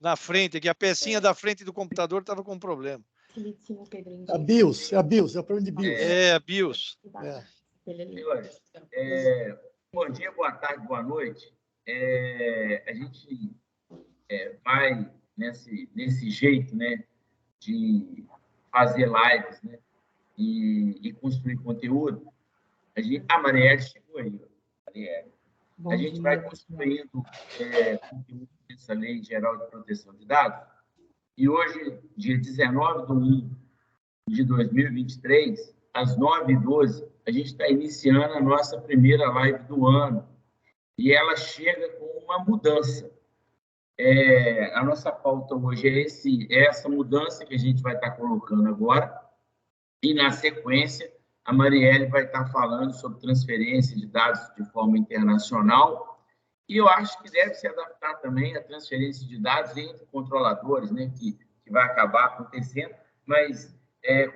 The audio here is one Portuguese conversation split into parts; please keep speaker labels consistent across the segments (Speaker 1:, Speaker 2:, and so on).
Speaker 1: na frente, que a pecinha da frente do computador estava com problema.
Speaker 2: A BIOS, é o problema de BIOS.
Speaker 1: É, a BIOS.
Speaker 3: Senhores, bom dia, boa tarde, boa noite. A gente vai nesse jeito, né, de fazer lives, né, e construir conteúdo. A Marielle chegou aí, Marielle. A gente vai construindo conteúdo dessa Lei Geral de Proteção de Dados. E hoje, dia 19/1/2023, às 9h12, a gente está iniciando a nossa primeira live do ano. E ela chega com uma mudança. A nossa pauta hoje é essa mudança que a gente vai estar colocando agora. E, na sequência, a Marielle vai estar falando sobre transferência de dados de forma internacional. E eu acho que deve se adaptar também à transferência de dados entre controladores, né, que vai acabar acontecendo, mas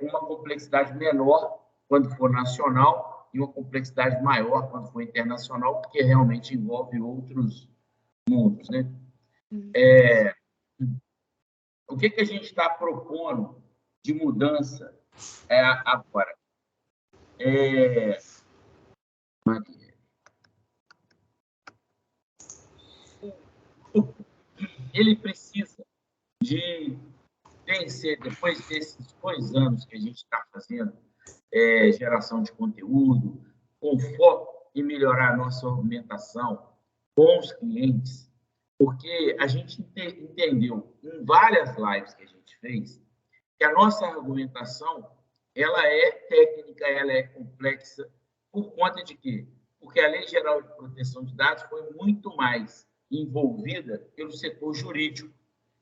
Speaker 3: com uma complexidade menor quando for nacional e uma complexidade maior quando for internacional, porque realmente envolve outros mundos, né? O que a gente está propondo de mudança agora? Ele precisa de vencer, depois desses 2 anos que a gente está fazendo geração de conteúdo, com foco em melhorar a nossa argumentação com os clientes, porque a gente entendeu em várias lives que a gente fez que a nossa argumentação ela é técnica, ela é complexa, por conta de quê? Porque a Lei Geral de Proteção de Dados foi muito mais envolvida pelo setor jurídico,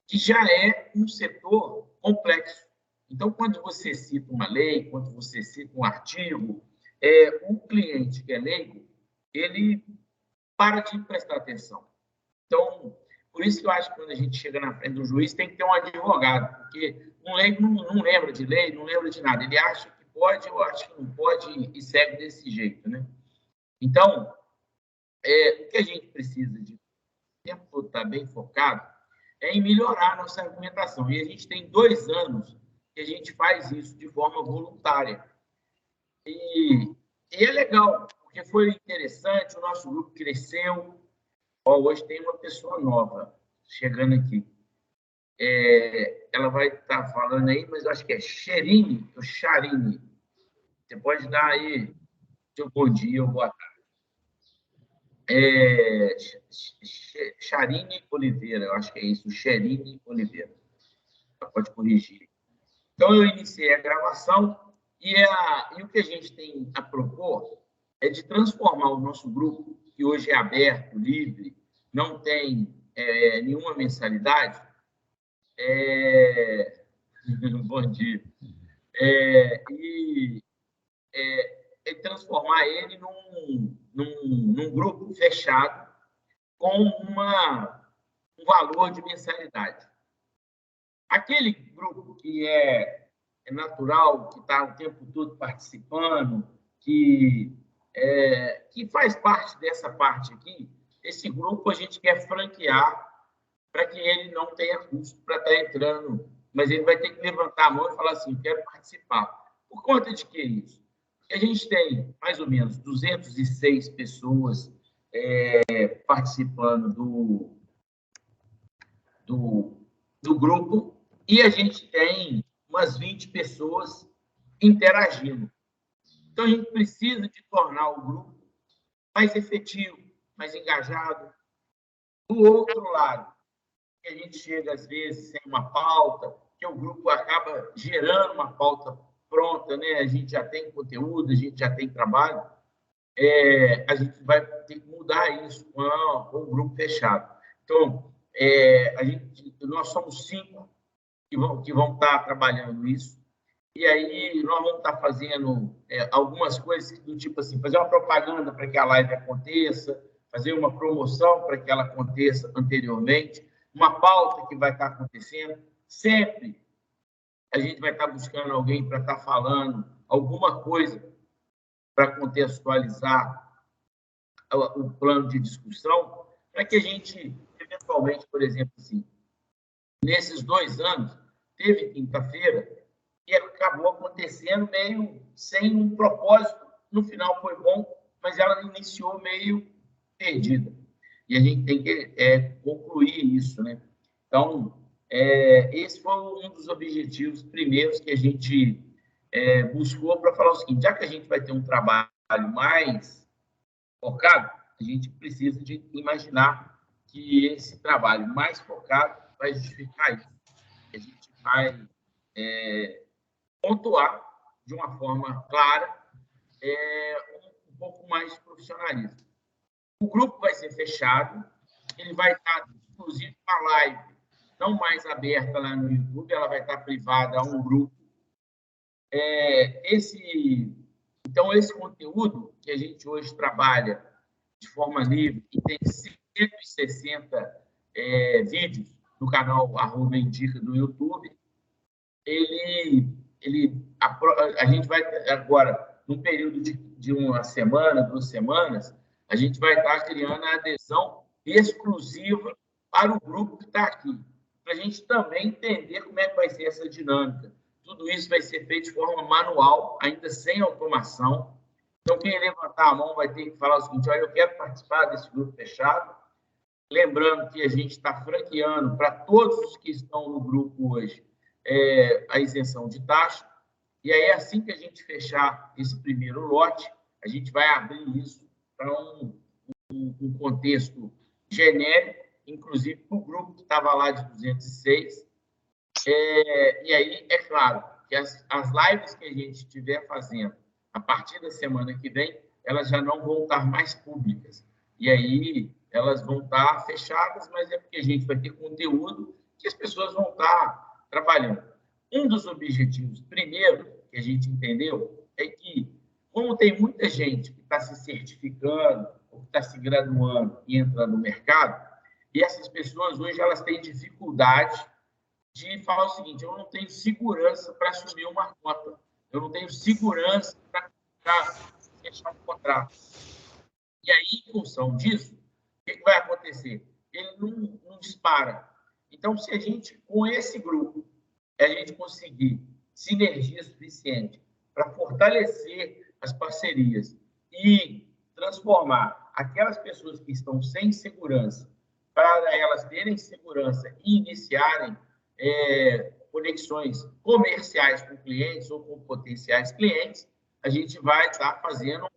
Speaker 3: que já é um setor complexo. Então, quando você cita uma lei, quando você cita um artigo, o cliente que é leigo, ele para de prestar atenção. Então, por isso que eu acho que quando a gente chega na frente do juiz, tem que ter um advogado, porque um leigo não lembra de lei, não lembra de nada. Ele acha que pode, eu acho que não pode, e segue desse jeito, né? Então, o que a gente precisa de tempo todo estar bem focado é em melhorar a nossa argumentação. E a gente tem 2 anos que a gente faz isso de forma voluntária. E é legal, porque foi interessante, o nosso grupo cresceu. Hoje tem uma pessoa nova chegando aqui. Ela vai estar falando aí, mas eu acho que é Xerine ou Charine. Você pode dar aí seu bom dia ou boa tarde. Charine Oliveira, eu acho que é isso, Xerine Oliveira. Pode corrigir. Então, eu iniciei a gravação e o que a gente tem a propor é de transformar o nosso grupo, que hoje é aberto, livre, não tem nenhuma mensalidade. Bom dia. E transformar ele num grupo fechado com um valor de mensalidade. Aquele grupo que é natural, que está o tempo todo participando, que faz parte dessa parte aqui, esse grupo a gente quer franquear para que ele não tenha custo para estar entrando, mas ele vai ter que levantar a mão e falar assim, quero participar. Por conta de que isso? Porque a gente tem mais ou menos 206 pessoas participando do grupo e a gente tem umas 20 pessoas interagindo. Então, a gente precisa de tornar o grupo mais efetivo, mais engajado. Do outro lado, que a gente chega, às vezes, sem uma pauta, que o grupo acaba gerando uma pauta pronta, né? A gente já tem conteúdo, a gente já tem trabalho, a gente vai ter que mudar isso com o grupo fechado. Então, nós somos 5 que vão estar trabalhando isso, e aí nós vamos estar fazendo algumas coisas do tipo assim, fazer uma propaganda para que a live aconteça, fazer uma promoção para que ela aconteça anteriormente, uma pauta que vai estar acontecendo. Sempre a gente vai estar buscando alguém para estar falando alguma coisa para contextualizar o plano de discussão, para que a gente, eventualmente, por exemplo, assim, nesses 2 anos, teve quinta-feira que acabou acontecendo meio sem um propósito. No final foi bom, mas ela iniciou meio perdida. E a gente tem que concluir isso, né? Então, esse foi um dos objetivos primeiros que a gente buscou para falar o seguinte: já que a gente vai ter um trabalho mais focado, a gente precisa de imaginar que esse trabalho mais focado vai justificar isso. A gente vai pontuar de uma forma clara um pouco mais de profissionalismo. O grupo vai ser fechado, ele vai estar, inclusive, com a live não mais aberta lá no YouTube, ela vai estar privada a um grupo. Então, esse conteúdo que a gente hoje trabalha de forma livre, e tem 160 vídeos no canal @indica do YouTube, a gente vai agora, num período de uma semana, 2 semanas, a gente vai estar criando a adesão exclusiva para o grupo que está aqui, para a gente também entender como é que vai ser essa dinâmica. Tudo isso vai ser feito de forma manual, ainda sem automação. Então, quem levantar a mão vai ter que falar o seguinte: olha, eu quero participar desse grupo fechado. Lembrando que a gente está franqueando para todos os que estão no grupo hoje a isenção de taxa. E aí, assim que a gente fechar esse primeiro lote, a gente vai abrir isso para um contexto genérico, inclusive para o grupo que estava lá de 206. E aí, é claro, que as lives que a gente estiver fazendo a partir da semana que vem, elas já não vão estar mais públicas. E aí, elas vão estar fechadas, mas é porque a gente vai ter conteúdo que as pessoas vão estar trabalhando. Um dos objetivos, primeiro, que a gente entendeu, é que, como tem muita gente que está se certificando, ou que está se graduando e entrando no mercado, e essas pessoas hoje elas têm dificuldade de falar o seguinte: eu não tenho segurança para assumir uma conta, eu não tenho segurança para fechar um contrato. E aí, em função disso, o que vai acontecer? Ele não dispara. Então, se a gente, com esse grupo, a gente conseguir sinergia suficiente para fortalecer as parcerias e transformar aquelas pessoas que estão sem segurança para elas terem segurança e iniciarem conexões comerciais com clientes ou com potenciais clientes, a gente vai estar fazendo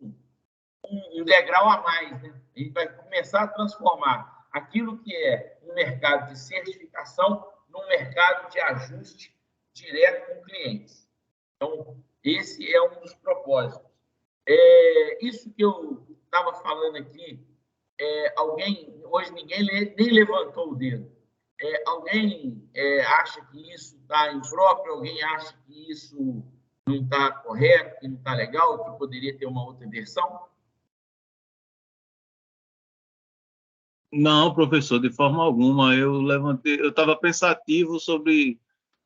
Speaker 3: um degrau a mais, né? A gente vai começar a transformar aquilo que é um mercado de certificação num mercado de ajuste direto com clientes. Então, esse é um dos propósitos. Isso que eu estava falando aqui, hoje ninguém nem levantou o dedo. Alguém acha que isso está impróprio, alguém acha que isso não está correto, que não está legal, que poderia ter uma outra versão?
Speaker 4: Não, professor, de forma alguma. Eu estava pensativo sobre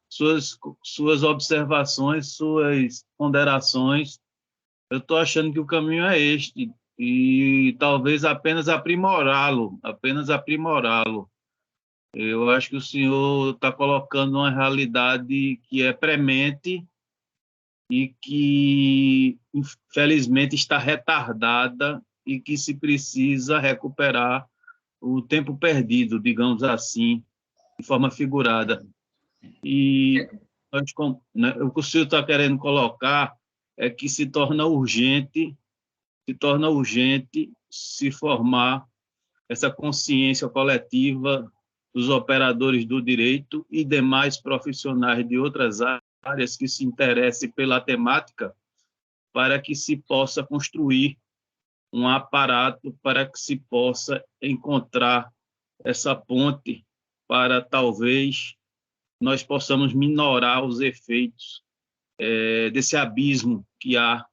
Speaker 4: suas observações, suas ponderações. Eu estou achando que o caminho é este, e talvez apenas aprimorá-lo. Eu acho que o senhor está colocando uma realidade que é premente e que, infelizmente, está retardada e que se precisa recuperar o tempo perdido, digamos assim, de forma figurada. E o que o senhor está querendo colocar é que se torna urgente se formar essa consciência coletiva dos operadores do direito e demais profissionais de outras áreas que se interessem pela temática, para que se possa construir um aparato, para que se possa encontrar essa ponte para talvez nós possamos minorar os efeitos desse abismo que há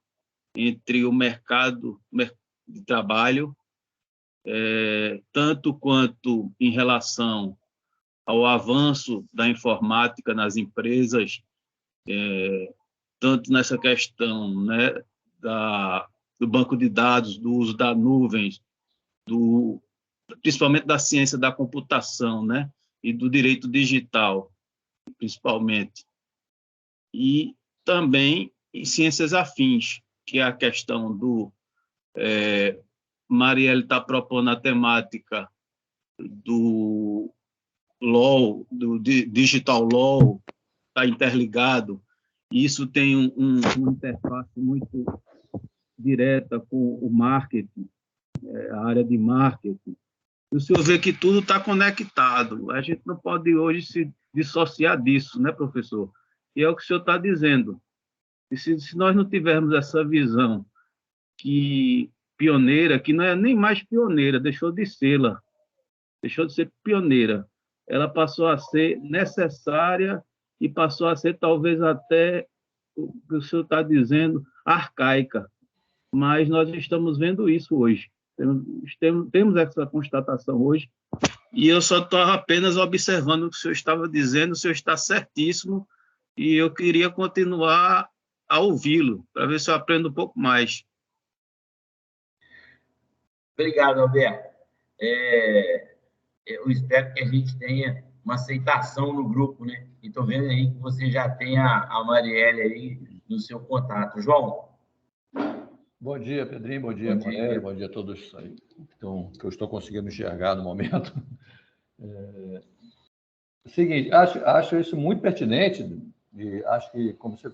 Speaker 4: entre o mercado de trabalho, tanto quanto em relação ao avanço da informática nas empresas, tanto nessa questão, né, do banco de dados, do uso da nuvem, principalmente da ciência da computação, né? e do direito digital, principalmente. E também em ciências afins, que é a questão do... Marielle está propondo a temática do law, do digital law, está interligado. Isso tem uma interface muito direta com o marketing, a área de marketing. O senhor vê que tudo está conectado. A gente não pode hoje se dissociar disso, né, professor? E é o que o senhor está dizendo. E se nós não tivermos essa visão pioneira, que não é nem mais pioneira, deixou de ser pioneira. Ela passou a ser necessária e passou a ser, talvez, até, o que o senhor está dizendo, arcaica. Mas nós estamos vendo isso hoje. Temos essa constatação hoje, e eu só estou apenas observando o que o senhor estava dizendo, o senhor está certíssimo, e eu queria continuar a ouvi-lo, para ver se eu aprendo um pouco mais.
Speaker 3: Obrigado, Alberto. Eu espero que a gente tenha uma aceitação no grupo, né? E estou vendo aí que você já tem a Marielle aí no seu contato. João?
Speaker 5: Bom dia, Pedrinho. Bom dia, Marielle. Bom dia a todos aí que eu estou conseguindo enxergar no momento. Seguinte, acho isso muito pertinente e acho que, como você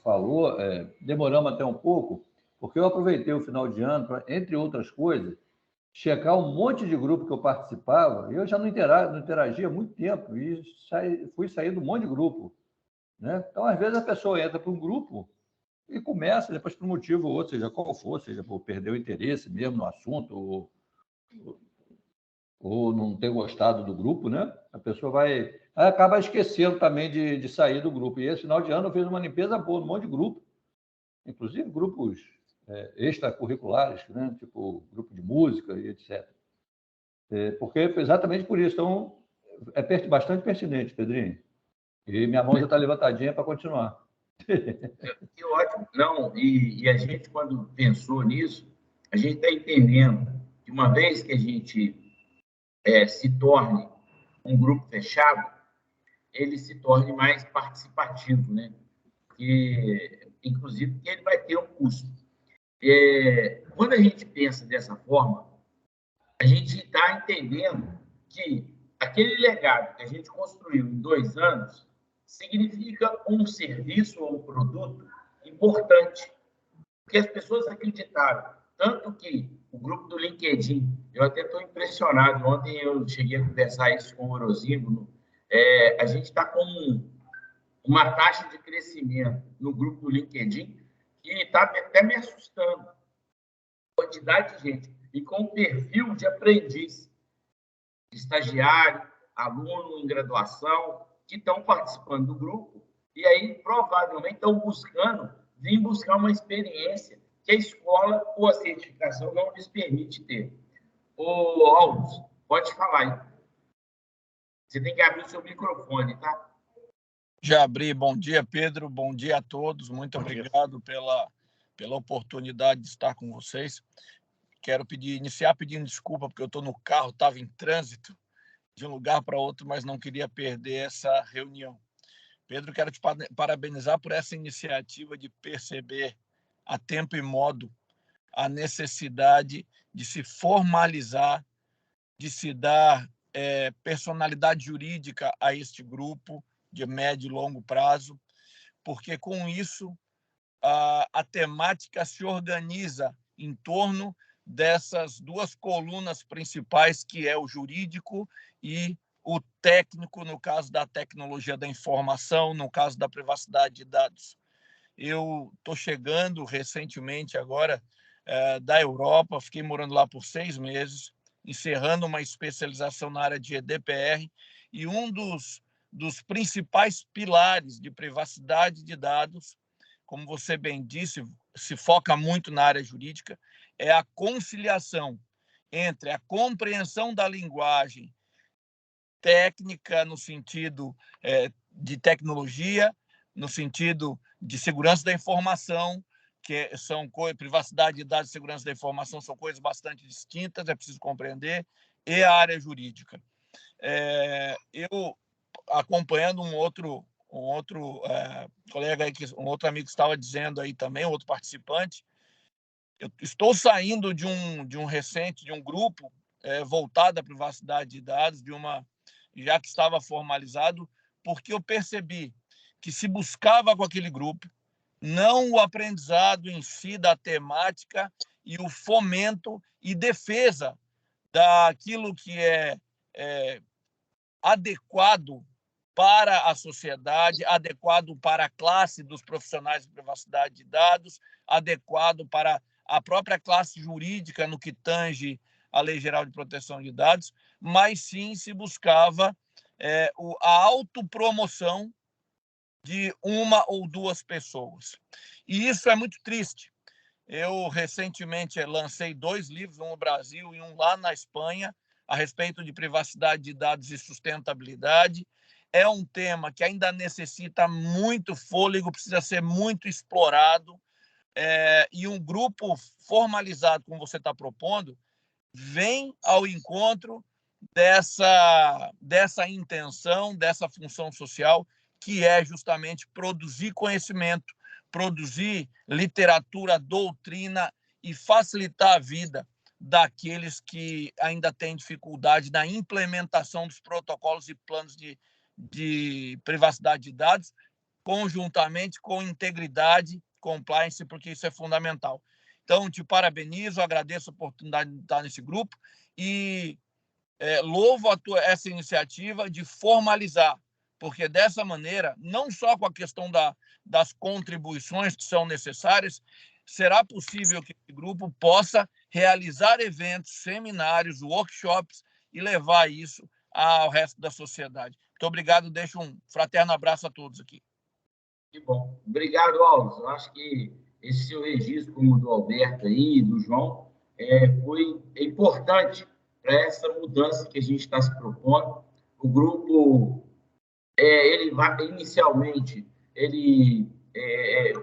Speaker 5: falou, demoramos até um pouco, porque eu aproveitei o final de ano para, entre outras coisas, checar um monte de grupo que eu participava, e eu já não interagia há muito tempo, e fui sair de um monte de grupo, né? Então, às vezes, a pessoa entra para um grupo e começa, depois, por um motivo ou outro, seja qual for, seja por perder o interesse mesmo no assunto, ou não ter gostado do grupo, né? A pessoa acaba esquecendo também de sair do grupo. E esse final de ano eu fiz uma limpeza boa no monte de grupo, inclusive grupos extracurriculares, né? Tipo grupo de música e etc. Porque exatamente por isso. Então, é bastante pertinente, Pedrinho. E minha mão já está levantadinha para continuar.
Speaker 3: Que ótimo. Não, e a gente, quando pensou nisso, a gente está entendendo que uma vez que a gente se torne um grupo fechado, ele se torne mais participativo, né? Inclusive, que ele vai ter um custo. Quando a gente pensa dessa forma, a gente está entendendo que aquele legado que a gente construiu em 2 anos significa um serviço ou um produto importante, porque as pessoas acreditaram. Tanto que o grupo do LinkedIn, eu até estou impressionado, ontem eu cheguei a conversar isso com o Orosímbono, a gente está com uma taxa de crescimento no grupo do LinkedIn que está até me assustando. Quantidade de gente. E com perfil de aprendiz, estagiário, aluno em graduação, que estão participando do grupo e aí provavelmente estão vir buscar uma experiência que a escola ou a certificação não lhes permite ter. Ô, Alves, pode falar aí. Você tem que abrir o seu microfone, tá?
Speaker 6: Já abri. Bom dia, Pedro. Bom dia a todos. Muito obrigado pela oportunidade de estar com vocês. Quero iniciar pedindo desculpa, porque eu estou no carro, estava em trânsito de um lugar para outro, mas não queria perder essa reunião. Pedro, quero te parabenizar por essa iniciativa de perceber a tempo e modo a necessidade de se formalizar, de se dar personalidade jurídica a este grupo de médio e longo prazo, porque com isso a temática se organiza em torno dessas 2 colunas principais, que é o jurídico e o técnico, no caso da tecnologia da informação, no caso da privacidade de dados. Eu estou chegando recentemente agora da Europa, fiquei morando lá por 6 meses, encerrando uma especialização na área de GDPR, e um dos principais pilares de privacidade de dados, como você bem disse, se foca muito na área jurídica, é a conciliação entre a compreensão da linguagem técnica, no sentido de tecnologia, no sentido de segurança da informação, que são privacidade de dados e segurança da informação são coisas bastante distintas, é preciso compreender, e a área jurídica. eu, acompanhando um outro colega aí, um outro amigo que estava dizendo aí também, um outro participante, eu estou saindo de um grupo voltado à privacidade de dados, já que estava formalizado, porque eu percebi que se buscava com aquele grupo não o aprendizado em si da temática e o fomento e defesa daquilo que é adequado para a sociedade, adequado para a classe dos profissionais de privacidade de dados, adequado para a própria classe jurídica no que tange a Lei Geral de Proteção de Dados, mas sim se buscava a autopromoção de uma ou duas pessoas. E isso é muito triste. Eu, recentemente, lancei 2 livros, um no Brasil e um lá na Espanha, a respeito de privacidade de dados e sustentabilidade. É um tema que ainda necessita muito fôlego, precisa ser muito explorado, e um grupo formalizado, como você está propondo, vem ao encontro dessa intenção, dessa função social, que é justamente produzir conhecimento, produzir literatura, doutrina e facilitar a vida daqueles que ainda têm dificuldade na implementação dos protocolos e planos de privacidade de dados, conjuntamente com integridade, compliance, porque isso é fundamental. Então, te parabenizo, agradeço a oportunidade de estar nesse grupo e louvo essa iniciativa de formalizar, porque dessa maneira, não só com a questão das contribuições que são necessárias, será possível que esse grupo possa realizar eventos, seminários, workshops e levar isso ao resto da sociedade. Muito obrigado, deixo um fraterno abraço a todos aqui.
Speaker 3: Que bom. Obrigado, Alves. Eu acho que esse seu registro, como o do Alberto aí, do João, foi importante para essa mudança que a gente está se propondo. O grupo, ele vai, inicialmente,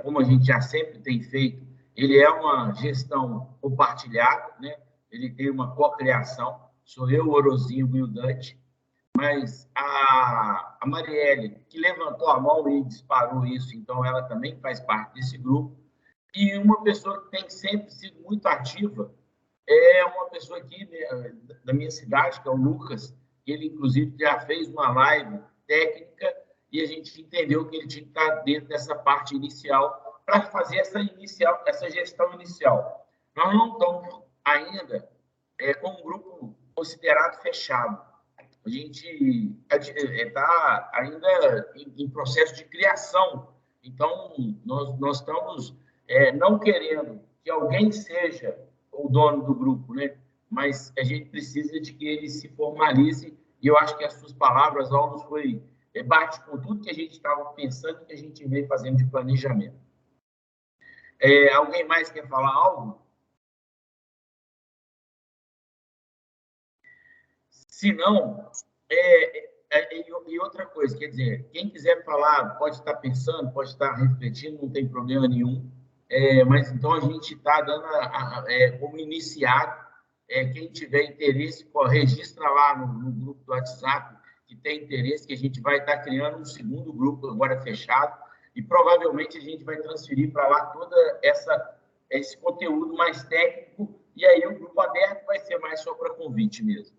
Speaker 3: como a gente já sempre tem feito, ele é uma gestão compartilhada, né? Ele tem uma cocriação. Sou eu, o Orozinho e o Dante, mas a Marielle, que levantou a mão e disparou isso, então ela também faz parte desse grupo. E uma pessoa que tem sempre sido muito ativa é uma pessoa aqui da minha cidade, que é o Lucas. Ele, inclusive, já fez uma live técnica e a gente entendeu que ele tinha que estar dentro dessa parte inicial para fazer essa gestão inicial. Nós não estamos ainda com um grupo considerado fechado. A gente está ainda em processo de criação. Então, nós estamos não querendo que alguém seja o dono do grupo, né? Mas a gente precisa de que ele se formalize. E eu acho que as suas palavras, Alves, bate com tudo que a gente estava pensando e que a gente veio fazendo de planejamento. Alguém mais quer falar algo? Se não, e outra coisa, quer dizer, quem quiser falar, pode estar pensando, pode estar refletindo, não tem problema nenhum. Mas então a gente está dando como iniciado. Quem tiver interesse, registra lá no grupo do WhatsApp, que tem interesse, que a gente vai estar criando um segundo grupo agora fechado, e provavelmente a gente vai transferir para lá todo esse conteúdo mais técnico, e aí o grupo aberto vai ser mais só para convite mesmo.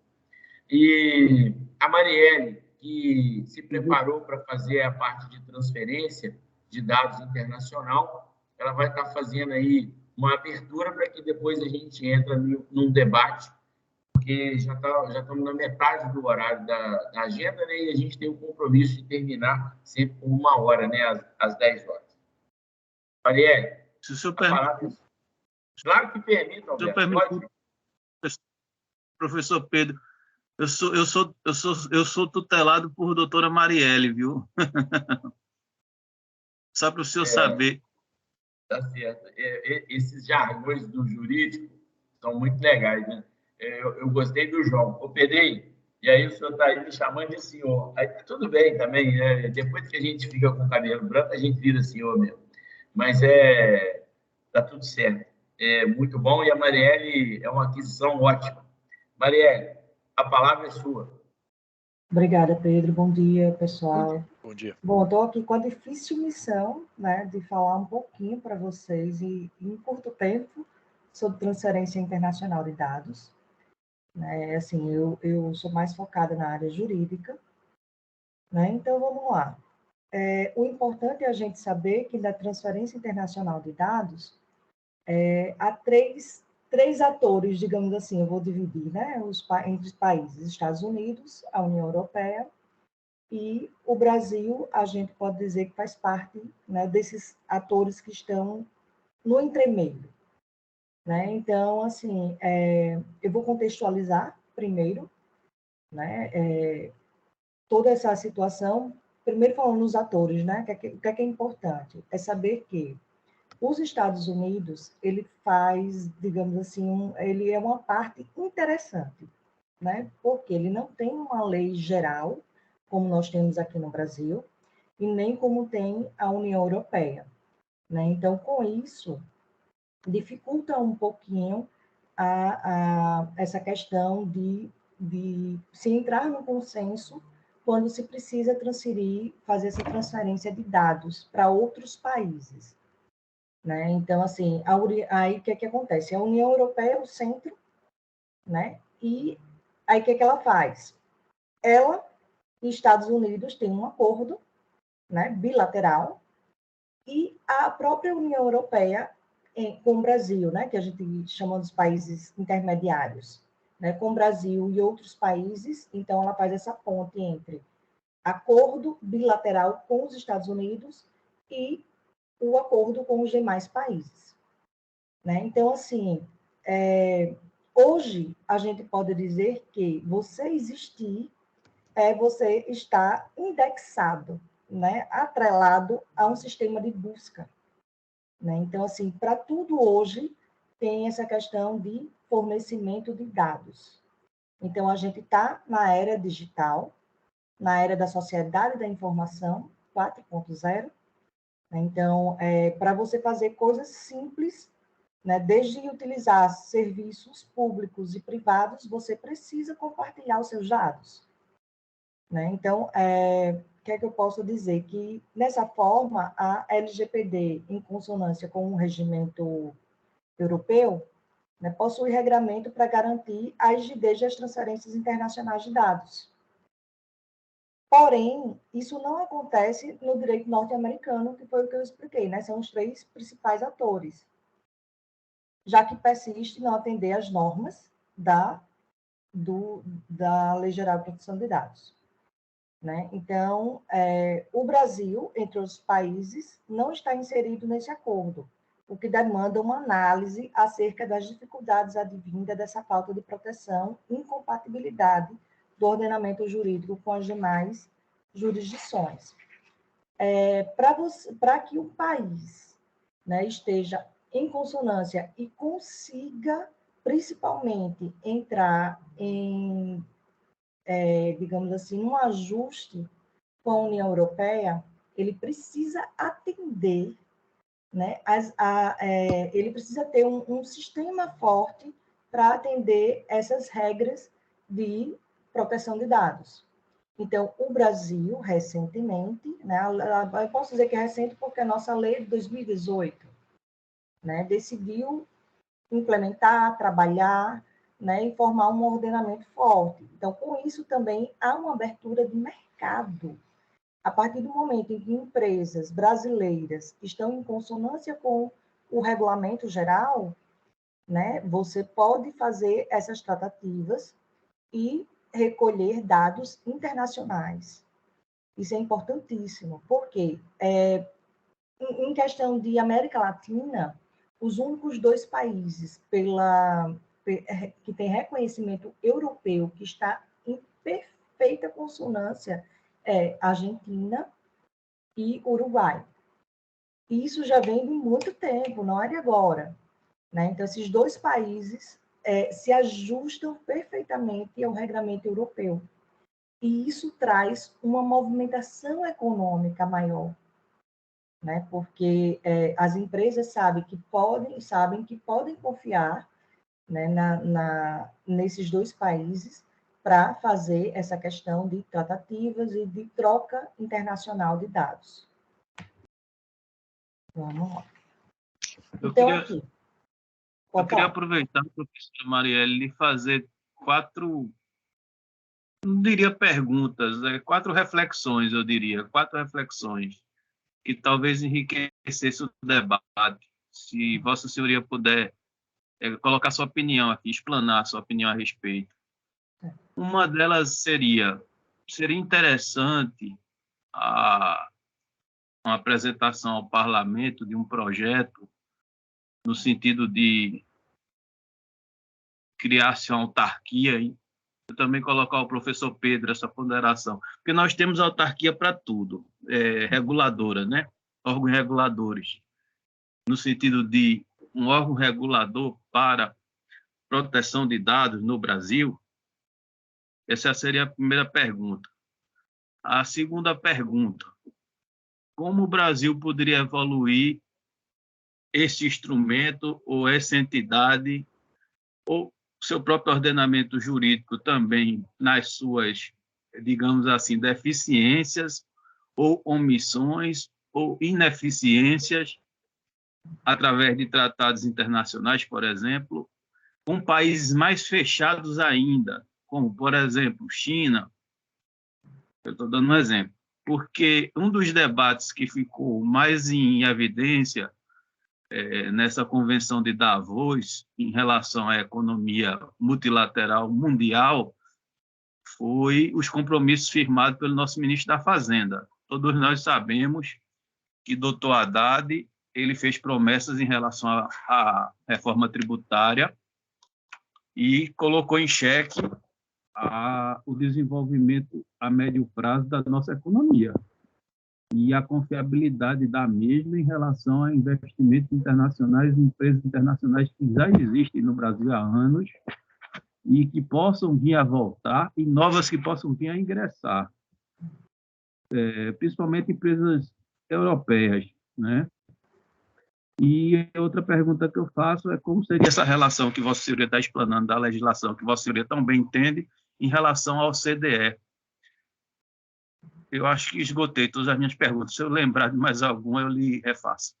Speaker 3: E a Marielle, que se preparou para fazer a parte de transferência de dados internacional, ela vai estar fazendo aí uma abertura para que depois a gente entre num debate, porque já estamos na metade do horário da agenda, né? E a gente tem o compromisso de terminar sempre por 1h, né? Às 10 horas. Marielle,
Speaker 4: se o senhor permite...
Speaker 3: Claro que permite, Alberto.
Speaker 4: Professor Pedro, eu sou tutelado por doutora Marielle, viu? Só para o senhor saber.
Speaker 3: Tá certo. Esses jargões do jurídico são muito legais, né? Eu gostei do João. Ô, Pedrinho, e aí o senhor está aí me chamando de senhor. Aí tudo bem também, né? Depois que a gente fica com o cabelo branco, a gente vira senhor mesmo. Mas tá tudo certo. É muito bom e a Marielle é uma aquisição ótima. Marielle, a palavra é sua.
Speaker 7: Obrigada, Pedro. Bom dia, pessoal.
Speaker 1: Bom dia.
Speaker 7: Bom, estou aqui com a difícil missão, né, de falar um pouquinho para vocês, em curto tempo, sobre transferência internacional de dados. Assim, eu sou mais focada na área jurídica, né? Então, vamos lá. O importante é a gente saber que na transferência internacional de dados, há três atores, digamos assim, eu vou dividir, né, entre os países, Estados Unidos, a União Europeia, e o Brasil, a gente pode dizer que faz parte, né, desses atores que estão no entremeio. Né? Então, assim, eu vou contextualizar primeiro, né, toda essa situação, primeiro falando nos atores, né, o que é importante? É saber que os Estados Unidos, ele faz, digamos assim, ele é uma parte interessante, né, porque ele não tem uma lei geral, como nós temos aqui no Brasil, e nem como tem a União Europeia. Né? Então, com isso, dificulta um pouquinho essa questão de se entrar no consenso quando se precisa fazer essa transferência de dados para outros países. Né? Então, assim, aí o que acontece? A União Europeia é o centro, né? E aí o que ela faz? Ela e Estados Unidos têm um acordo, né, bilateral, e a própria União Europeia com o Brasil, né, que a gente chama dos países intermediários, né, com o Brasil e outros países, então ela faz essa ponte entre acordo bilateral com os Estados Unidos e o acordo com os demais países. Né? Então, assim, hoje a gente pode dizer que você existir você está indexado, né, atrelado a um sistema de busca. Né? Então, assim, para tudo hoje tem essa questão de fornecimento de dados. Então, a gente está na era digital, na era da sociedade da informação 4.0. Né? Então, para você fazer coisas simples, né, desde utilizar serviços públicos e privados, você precisa compartilhar os seus dados. Né? Então, o que é que eu posso dizer? Que, nessa forma, a LGPD, em consonância com o regimento europeu, né, possui regramento para garantir a rigidez das transferências internacionais de dados. Porém, isso não acontece no direito norte-americano, que foi o que eu expliquei, né? São os três principais atores, já que persiste em não atender às normas da Lei Geral de Proteção de Dados. Né? Então, o Brasil, entre os países, não está inserido nesse acordo, o que demanda uma análise acerca das dificuldades advindas dessa falta de proteção e incompatibilidade do jurídico com as demais jurisdições. Para que o país, né, esteja em consonância e consiga, principalmente, entrar em digamos assim, um ajuste com a União Europeia, ele precisa atender, né, ele precisa ter um sistema forte para atender essas regras de proteção de dados. Então, o Brasil, recentemente, né, eu posso dizer que é recente porque a nossa lei de 2018, né, decidiu implementar, trabalhar, né, e formar um ordenamento forte. Então, com isso também há uma abertura de mercado. A partir do momento em que empresas brasileiras estão em consonância com o regulamento geral, né, você pode fazer essas tratativas e recolher dados internacionais. Isso é importantíssimo, porque em questão de América Latina, os únicos dois países que tem reconhecimento europeu que está em perfeita consonância é Argentina e Uruguai. E isso já vem de muito tempo, não é de agora. Né? Então, esses dois países se ajustam perfeitamente ao regramento europeu. E isso traz uma movimentação econômica maior. Né? Porque as empresas sabem que podem confiar, né, nesses dois países para fazer essa questão de tratativas e de troca internacional de dados. Vamos lá.
Speaker 4: Eu queria aproveitar, professora Marielle, e fazer 4, não diria perguntas, 4 reflexões, eu diria, 4 reflexões, que talvez enriquecesse o debate. Se Vossa Senhoria puder colocar sua opinião aqui, explanar sua opinião a respeito. Uma delas seria interessante uma apresentação ao parlamento de um projeto no sentido de criar-se uma autarquia, e eu também colocar ao professor Pedro essa ponderação, porque nós temos autarquia para tudo, reguladora, né? Órgãos reguladores, no sentido de um órgão regulador para proteção de dados no Brasil. Essa seria a primeira pergunta. A segunda pergunta: como o Brasil poderia evoluir esse instrumento ou essa entidade, ou seu próprio ordenamento jurídico também, nas suas, digamos assim, deficiências ou omissões ou ineficiências, através de tratados internacionais, por exemplo, com países mais fechados ainda, como, por exemplo, China. Eu estou dando um exemplo, porque um dos debates que ficou mais em evidência nessa convenção de Davos, em relação à economia multilateral mundial, foi os compromissos firmados pelo nosso ministro da Fazenda. Todos nós sabemos que Dr. Haddad ele fez promessas em relação à reforma tributária e colocou em xeque o desenvolvimento a médio prazo da nossa economia e a confiabilidade da mesma em relação a investimentos internacionais, empresas internacionais que já existem no Brasil há anos e que possam vir a voltar e novas que possam vir a ingressar, principalmente empresas europeias, né? E outra pergunta que eu faço é como seria essa relação que Vossa Senhoria está explanando da legislação, que Vossa Senhoria tão bem entende, em relação ao CDE. Eu acho que esgotei todas as minhas perguntas. Se eu lembrar de mais alguma, eu lhe refaço.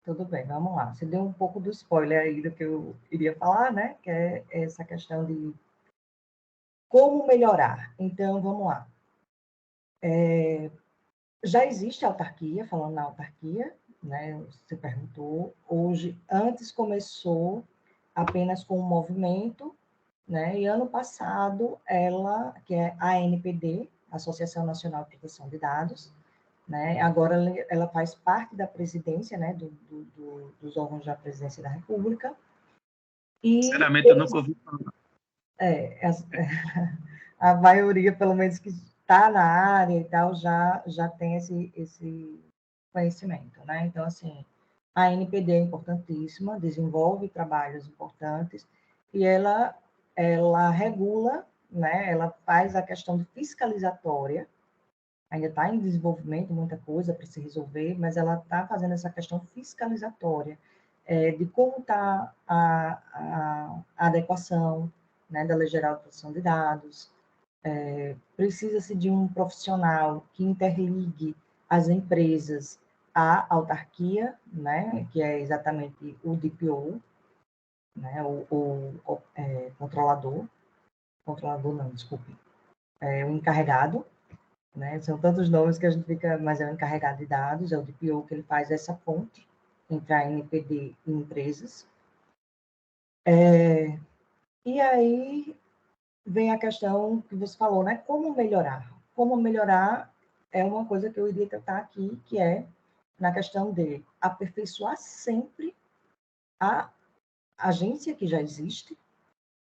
Speaker 7: Tudo bem, vamos lá. Você deu um pouco do spoiler aí do que eu iria falar, né? Que é essa questão de como melhorar. Então, vamos lá. Já existe autarquia, falando na autarquia, né? Você perguntou. Hoje, antes começou apenas com um movimento, né? E ano passado, ela, que é a ANPD, Associação Nacional de Proteção de Dados, né? Agora ela faz parte da presidência, né? Dos órgãos da presidência da República. E
Speaker 4: sinceramente, eu nunca ouvi falar.
Speaker 7: A maioria, pelo menos, que está na área e tal, já tem esse conhecimento, né? Então, assim, a ANPD é importantíssima, desenvolve trabalhos importantes, e ela regula, né? Ela faz a questão de fiscalizatória, ainda está em desenvolvimento, muita coisa para se resolver, mas ela está fazendo essa questão fiscalizatória, de como está a adequação, né, da Lei Geral de Proteção de Dados. Precisa-se de um profissional que interligue as empresas à autarquia, né, que é exatamente o DPO, né, o controlador não, desculpe, o encarregado, né, são tantos nomes que a gente fica, mas é o encarregado de dados, é o DPO que ele faz essa ponte entre a ANPD e empresas. E aí vem a questão que você falou, né? Como melhorar? Como melhorar é uma coisa que eu iria tratar aqui, que é na questão de aperfeiçoar sempre a agência que já existe,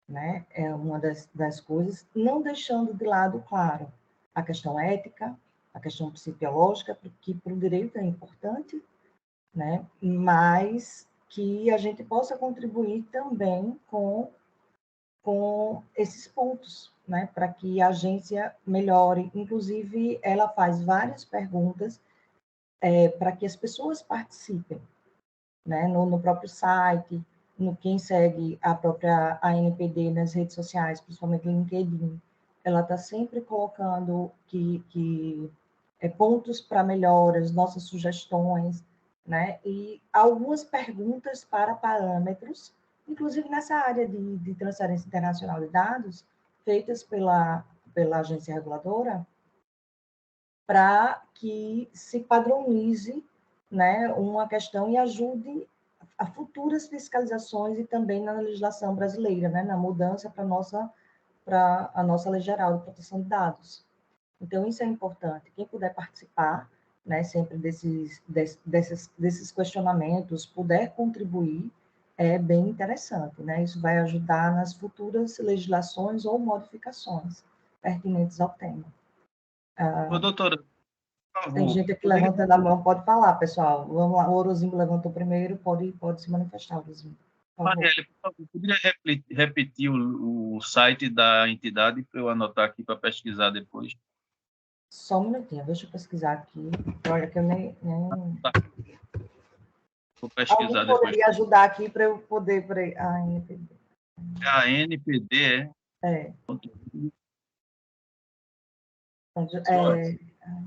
Speaker 7: né? É uma das coisas, não deixando de lado, claro, a questão ética, a questão psicológica, que para o direito é importante, né? Mas que a gente possa contribuir também com esses pontos, né, para que a agência melhore. Inclusive, ela faz várias perguntas para que as pessoas participem, né, no próprio site. quem segue a própria ANPD nas redes sociais, principalmente LinkedIn, ela está sempre colocando pontos para melhoras, nossas sugestões, né? E algumas perguntas para parâmetros, inclusive nessa área de transferência internacional de dados, feitas pela agência reguladora, para que se padronize, né, uma questão e ajude a futuras fiscalizações e também na legislação brasileira, né, na mudança para a nossa Lei Geral de Proteção de Dados. Então, isso é importante. Quem puder participar, né, sempre desses questionamentos, puder contribuir, é bem interessante, né? Isso vai ajudar nas futuras legislações ou modificações pertinentes ao tema.
Speaker 4: Ô, doutora, por
Speaker 7: Tem
Speaker 4: favor,
Speaker 7: gente aqui levantando a mão, pode falar, pessoal. Vamos lá, o Orozinho levantou primeiro, pode se manifestar, Orozinho.
Speaker 4: Marielle, por favor, poderia repetir o site da entidade para eu anotar aqui para pesquisar depois?
Speaker 7: Só um minutinho, deixa eu pesquisar aqui. Olha que eu nem...
Speaker 4: Tá. Vou pesquisar
Speaker 7: Alguém
Speaker 4: depois.
Speaker 7: poderia ajudar aqui para eu poder... A ANPD.
Speaker 4: A NPD
Speaker 7: É.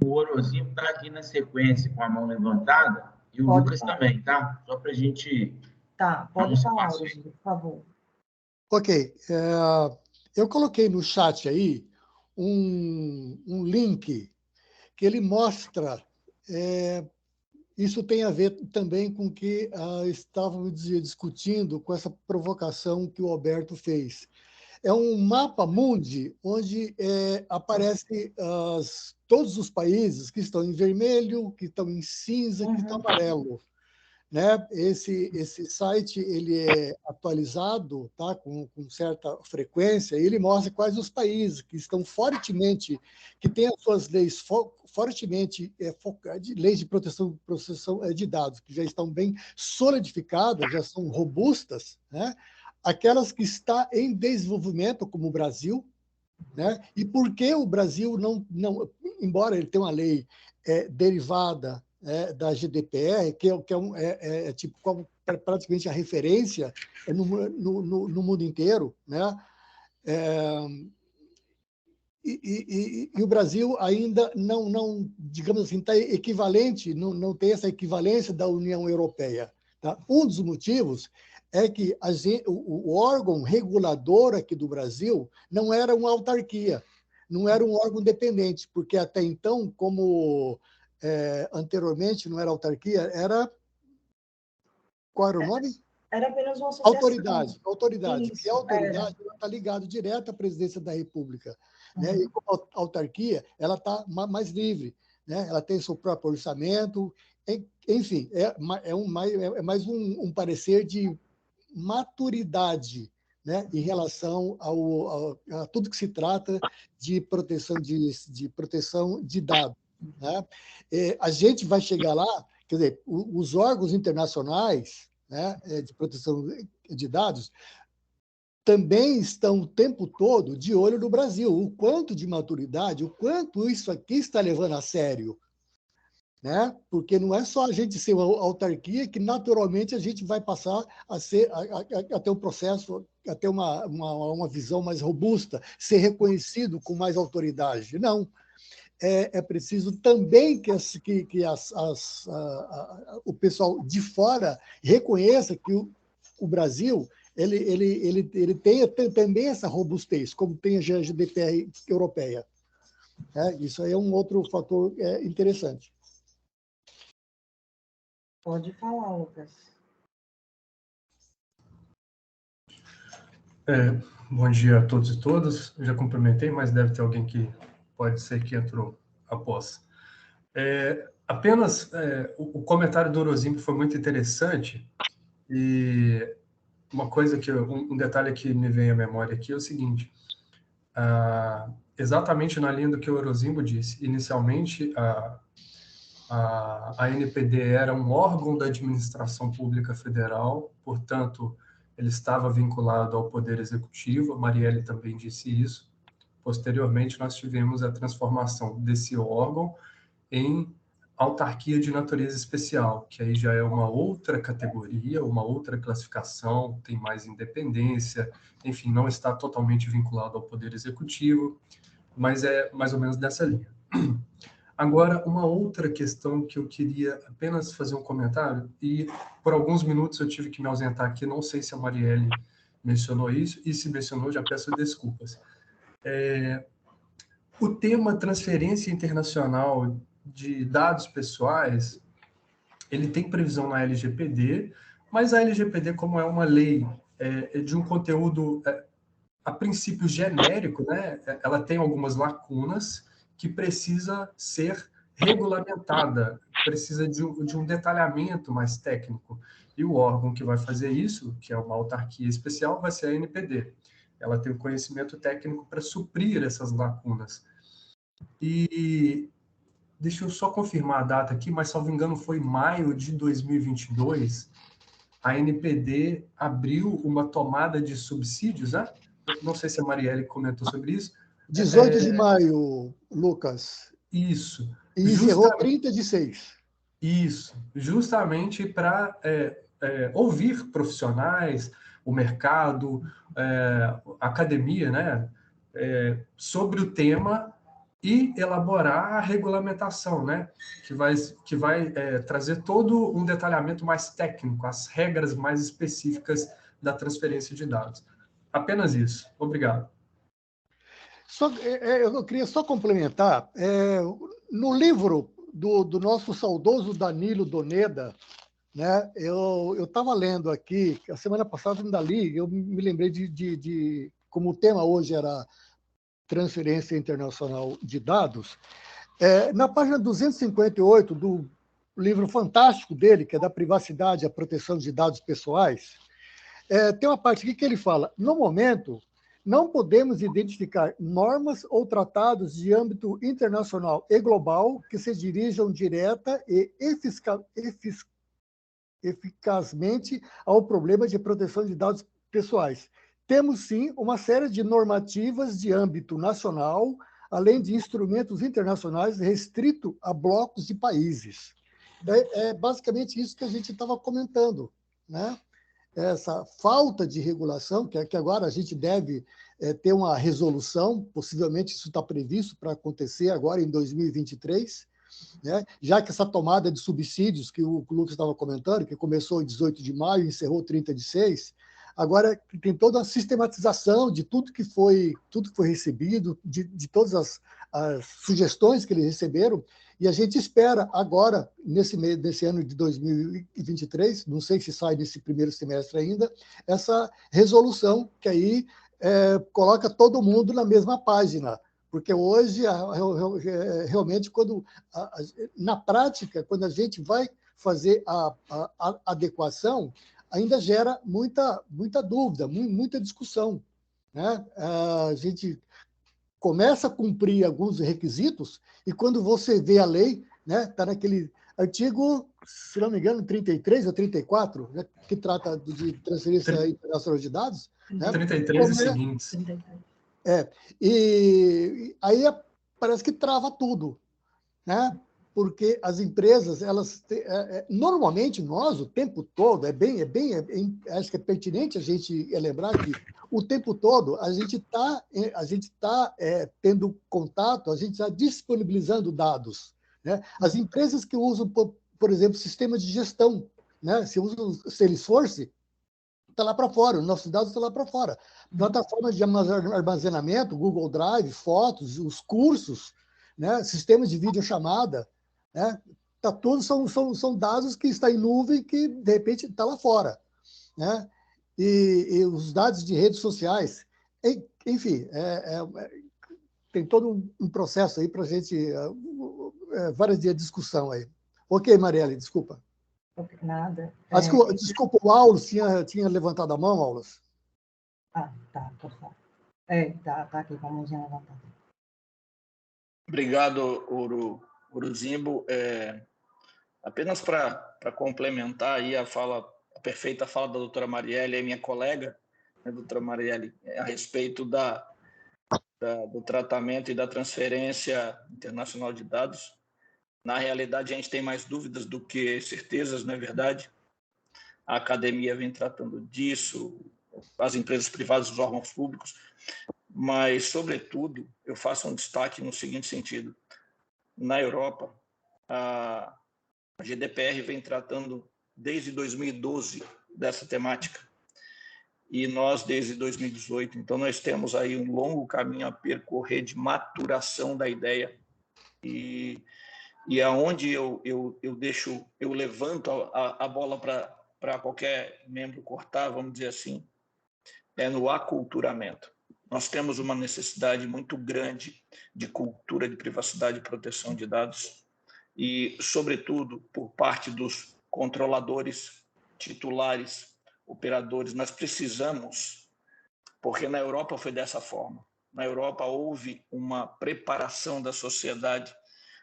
Speaker 3: O Orozinho está aqui na sequência com a mão levantada e o
Speaker 7: Pode
Speaker 3: Lucas
Speaker 7: falar.
Speaker 3: também, tá? Só para a gente...
Speaker 7: Tá, pode falar, Orozinho, por favor.
Speaker 2: Ok. Eu coloquei no chat aí um link que ele mostra... isso tem a ver também com o que estávamos discutindo com essa provocação que o Alberto fez. É um mapa mundi onde aparece todos os países que estão em vermelho, que estão em cinza, que estão em amarelo. Né? Esse site ele é atualizado, tá? com certa frequência, e ele mostra quais os países que estão fortemente, que têm as suas leis fortemente leis de proteção de dados, que já estão bem solidificadas, já são robustas, né? Aquelas que estão em desenvolvimento, como o Brasil, né? E por que o Brasil não embora ele tenha uma lei derivada da GDPR, que é tipo praticamente a referência no mundo inteiro, né? E o Brasil ainda não digamos assim, está equivalente, não tem essa equivalência da União Europeia. Tá? Um dos motivos é que o órgão regulador aqui do Brasil não era uma autarquia, não era um órgão independente, porque até então, como anteriormente não era autarquia, era... Qual era o nome?
Speaker 7: Era apenas uma associação.
Speaker 2: Autoridade.
Speaker 7: Isso,
Speaker 2: que a autoridade está ligada direto à presidência da República. Né? E como a autarquia, ela está mais livre. Né? Ela tem seu próprio orçamento. Enfim, é mais um parecer de maturidade, né? Em relação a tudo que se trata de proteção de dados. Né? A gente vai chegar lá, quer dizer, os órgãos internacionais, né, de proteção de dados também estão o tempo todo de olho no Brasil, o quanto de maturidade, o quanto isso aqui está levando a sério. Né? Porque não é só a gente ser uma autarquia que naturalmente a gente vai passar a ter um processo, a ter uma visão mais robusta, ser reconhecido com mais autoridade. Não. É preciso também que o pessoal de fora reconheça que o Brasil ele tenha também essa robustez, como tem a GDPR europeia. Isso aí é um outro fator interessante.
Speaker 7: Pode falar, Lucas.
Speaker 8: Bom dia a todos e todas. Já cumprimentei, mas deve ter alguém que pode ser que entrou após. Apenas o comentário do Orozinho foi muito interessante e uma coisa um detalhe que me vem à memória aqui é o seguinte: exatamente na linha do que o Orozinho disse, inicialmente a ANPD era um órgão da administração pública federal, portanto, ele estava vinculado ao Poder Executivo, a Marielle também disse isso. Posteriormente, nós tivemos a transformação desse órgão em autarquia de natureza especial, que aí já é uma outra categoria, uma outra classificação, tem mais independência, enfim, não está totalmente vinculado ao Poder Executivo, mas é mais ou menos dessa linha. Agora, uma outra questão que eu queria apenas fazer um comentário, e por alguns minutos eu tive que me ausentar aqui, não sei se a Marielle mencionou isso, e se mencionou, já peço desculpas. O tema transferência internacional de dados pessoais, ele tem previsão na LGPD, mas a LGPD, como é uma lei de um conteúdo, a princípio, genérico, né, ela tem algumas lacunas que precisa ser regulamentada, precisa de um detalhamento mais técnico. E o órgão que vai fazer isso, que é uma autarquia especial, vai ser a ANPD. Ela tem o conhecimento técnico para suprir essas lacunas. E deixa eu só confirmar a data aqui, mas, salvo engano, foi maio de 2022, a ANPD abriu uma tomada de subsídios, né? Não sei se a Marielle comentou sobre isso.
Speaker 2: 18 de maio, Lucas.
Speaker 8: Isso.
Speaker 2: E encerrou 30 de 6.
Speaker 8: Isso. Justamente para ouvir profissionais, o mercado, a academia, né? Sobre o tema e elaborar a regulamentação, né? Que vai trazer todo um detalhamento mais técnico, as regras mais específicas da transferência de dados. Apenas isso. Obrigado.
Speaker 2: Eu queria só complementar. No livro do nosso saudoso Danilo Doneda, né, eu estava lendo aqui, a semana passada ainda li, eu me lembrei de como o tema hoje era transferência internacional de dados, na página 258 do livro fantástico dele, que é da privacidade e a proteção de dados pessoais, tem uma parte aqui que ele fala, no momento, não podemos identificar normas ou tratados de âmbito internacional e global que se dirijam direta e eficazmente ao problema de proteção de dados pessoais. Temos, sim, uma série de normativas de âmbito nacional, além de instrumentos internacionais restrito a blocos de países. É basicamente isso que a gente estava comentando, né? Essa falta de regulação, que agora a gente deve ter uma resolução, possivelmente isso está previsto para acontecer agora em 2023, né? Já que essa tomada de subsídios que o Lucas estava comentando, que começou em 18 de maio e encerrou 30 de 6, agora tem toda a sistematização de tudo que foi recebido, de todas as sugestões que eles receberam, e a gente espera agora, nesse ano de 2023, não sei se sai nesse primeiro semestre ainda, essa resolução que aí coloca todo mundo na mesma página, porque hoje, realmente, na prática, quando a gente vai fazer a adequação, ainda gera muita dúvida, muita discussão, né? A gente começa a cumprir alguns requisitos e quando você vê a lei, né, está naquele artigo, se não me engano, 33 ou 34, né, que trata de transferência internacional de dados. Né,
Speaker 8: 33 e seguintes.
Speaker 2: E aí parece que trava tudo, né? Porque as empresas, elas normalmente nós, o tempo todo, acho que é pertinente a gente lembrar que o tempo todo a gente está tendo contato, a gente está disponibilizando dados, né? As empresas que usam, por exemplo, sistemas de gestão, né? Se usa o Salesforce, está lá para fora, os nossos dados estão lá para fora. Plataformas de armazenamento, Google Drive, fotos, os cursos, né? Sistemas de videochamada, né? Todos são dados que estão em nuvem que, de repente, está lá fora, né? E os dados de redes sociais. Enfim, tem todo um processo aí para a gente... vários dias de discussão aí. Ok, Marielle, desculpa.
Speaker 7: Nada.
Speaker 2: Desculpa, o Aulos tinha levantado a mão, Aulos?
Speaker 7: Tá, por favor. Tá aqui com a mãozinha levantada.
Speaker 6: Obrigado, Uruzimbo. Apenas para complementar aí a perfeita fala da doutora Marielle, é minha colega, né, doutora Marielle, a respeito do tratamento e da transferência internacional de dados. Na realidade, a gente tem mais dúvidas do que certezas, não é verdade? A academia vem tratando disso, as empresas privadas, os órgãos públicos, mas, sobretudo, eu faço um destaque no seguinte sentido. Na Europa, a GDPR vem tratando desde 2012 dessa temática, e nós desde 2018. Então, nós temos aí um longo caminho a percorrer de maturação da ideia, e aonde eu levanto a bola para qualquer membro cortar, vamos dizer assim, é no aculturamento. Nós temos uma necessidade muito grande de cultura de privacidade e proteção de dados, e, sobretudo, por parte dos controladores, titulares, operadores. Nós precisamos, porque na Europa foi dessa forma. Na Europa houve uma preparação da sociedade,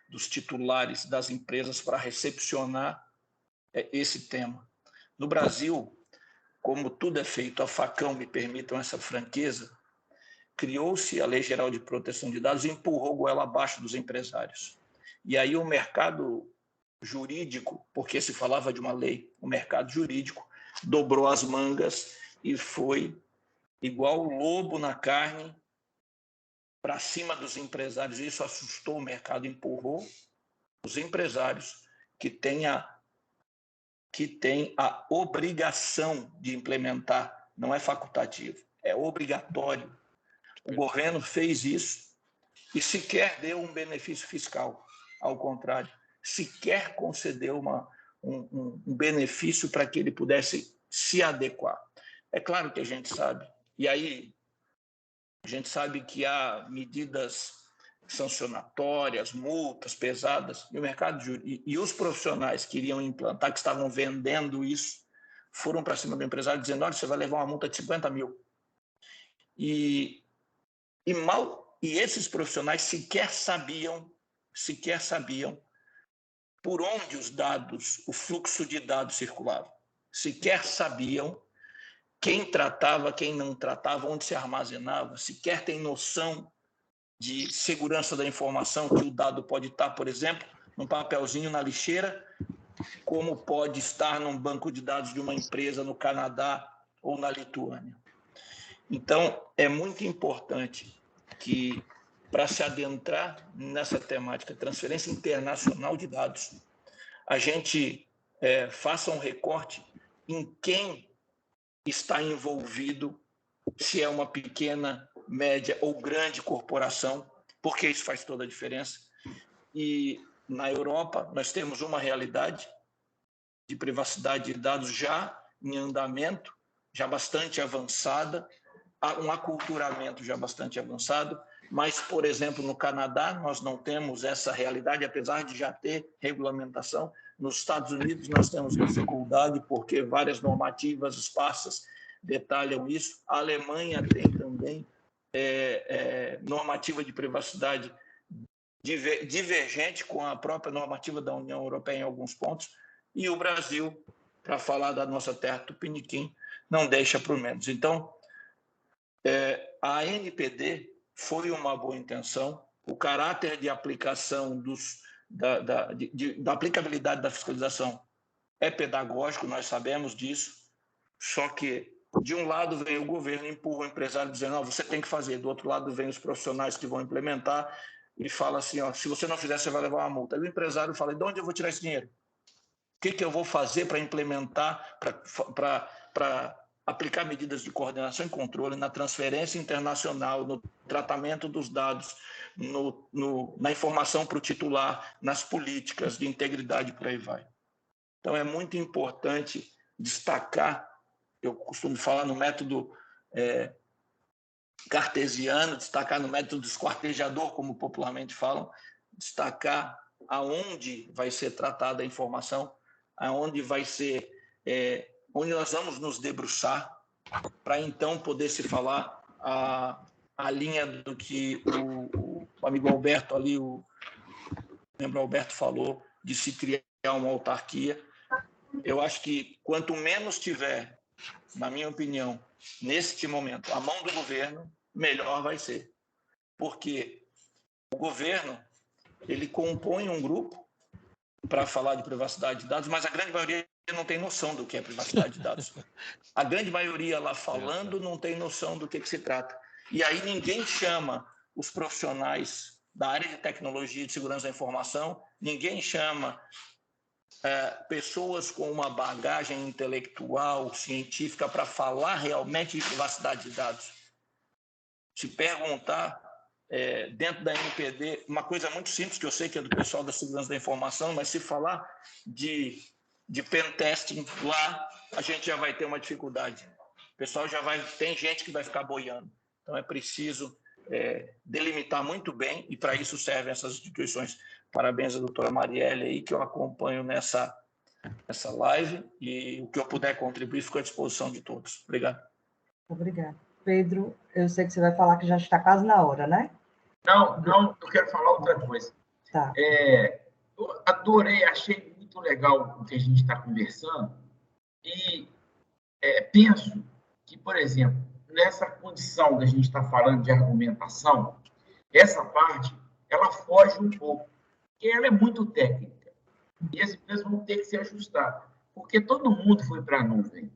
Speaker 6: dos titulares das empresas para recepcionar esse tema. No Brasil, como tudo é feito a facão, me permitam essa franqueza, criou-se a Lei Geral de Proteção de Dados e empurrou a goela abaixo dos empresários. E aí o mercado jurídico, porque se falava de uma lei, o mercado jurídico dobrou as mangas e foi igual o lobo na carne para cima dos empresários. Isso assustou o mercado, empurrou os empresários que têm a obrigação de implementar, não é facultativo, é obrigatório. O governo fez isso e sequer deu um benefício fiscal, ao contrário, sequer concedeu um benefício para que ele pudesse se adequar. É claro que a gente sabe, e aí a gente sabe que há medidas sancionatórias, multas pesadas, e o mercado e os profissionais que iriam implantar, que estavam vendendo isso, foram para cima do empresário dizendo: olha, você vai levar uma multa de 50 mil. E esses profissionais sequer sabiam por onde os dados, o fluxo de dados circulava, sequer sabiam quem tratava, quem não tratava, onde se armazenava, sequer tem noção de segurança da informação, que o dado pode estar, por exemplo, num papelzinho na lixeira, como pode estar num banco de dados de uma empresa no Canadá ou na Lituânia. Então, é muito importante que, para se adentrar nessa temática, transferência internacional de dados, a gente faça um recorte em quem está envolvido, se é uma pequena, média ou grande corporação, porque isso faz toda a diferença. E na Europa nós temos uma realidade de privacidade de dados já em andamento, já bastante avançada, um aculturamento já bastante avançado, mas, por exemplo, no Canadá nós não temos essa realidade, apesar de já ter regulamentação. Nos Estados Unidos nós temos dificuldade porque várias normativas esparsas detalham isso. A Alemanha tem também normativa de privacidade divergente com a própria normativa da União Europeia em alguns pontos, e o Brasil, para falar da nossa terra tupiniquim, não deixa por menos. Então, a ANPD foi uma boa intenção, o caráter de aplicação da aplicabilidade da fiscalização é pedagógico, nós sabemos disso, só que de um lado vem o governo, empurra o empresário dizendo: não, você tem que fazer. Do outro lado vem os profissionais que vão implementar e fala assim: ó, se você não fizer, você vai levar uma multa. Aí o empresário fala: de onde eu vou tirar esse dinheiro? O que eu vou fazer para implementar, para aplicar medidas de coordenação e controle na transferência internacional, no tratamento dos dados, na informação para o titular, nas políticas de integridade, por aí vai. Então, é muito importante destacar, eu costumo falar no método cartesiano, destacar no método esquartejador, como popularmente falam, destacar aonde vai ser tratada a informação, aonde vai ser, onde nós vamos nos debruçar, para então poder se falar a linha do que o amigo Alberto ali, o membro Alberto falou, de se criar uma autarquia. Eu acho que quanto menos tiver, na minha opinião, neste momento, a mão do governo, melhor vai ser. Porque o governo, ele compõe um grupo para falar de privacidade de dados, mas a grande maioria não tem noção do que é privacidade de dados. A grande maioria lá falando não tem noção do que se trata. E aí ninguém chama os profissionais da área de tecnologia e de segurança da informação, ninguém chama pessoas com uma bagagem intelectual, científica, para falar realmente de privacidade de dados. Se perguntar, dentro da NPD, uma coisa muito simples, que eu sei que é do pessoal da segurança da informação, mas se falar de pen testing lá, a gente já vai ter uma dificuldade. O pessoal tem gente que vai ficar boiando. Então, é preciso delimitar muito bem, e para isso servem essas instituições. Parabéns à doutora Marielle, aí, que eu acompanho nessa live, e o que eu puder contribuir, fico à disposição de todos. Obrigado.
Speaker 7: Obrigada. Pedro, eu sei que você vai falar que já está quase na hora, né?
Speaker 3: Não, eu quero falar outra coisa.
Speaker 7: Tá.
Speaker 3: Eu adorei, achei muito legal o que a gente está conversando, e penso que, por exemplo, nessa condição da gente estar falando de argumentação, essa parte, ela foge um pouco, porque ela é muito técnica, e as empresas vão ter que se ajustar, porque todo mundo foi para a nuvem.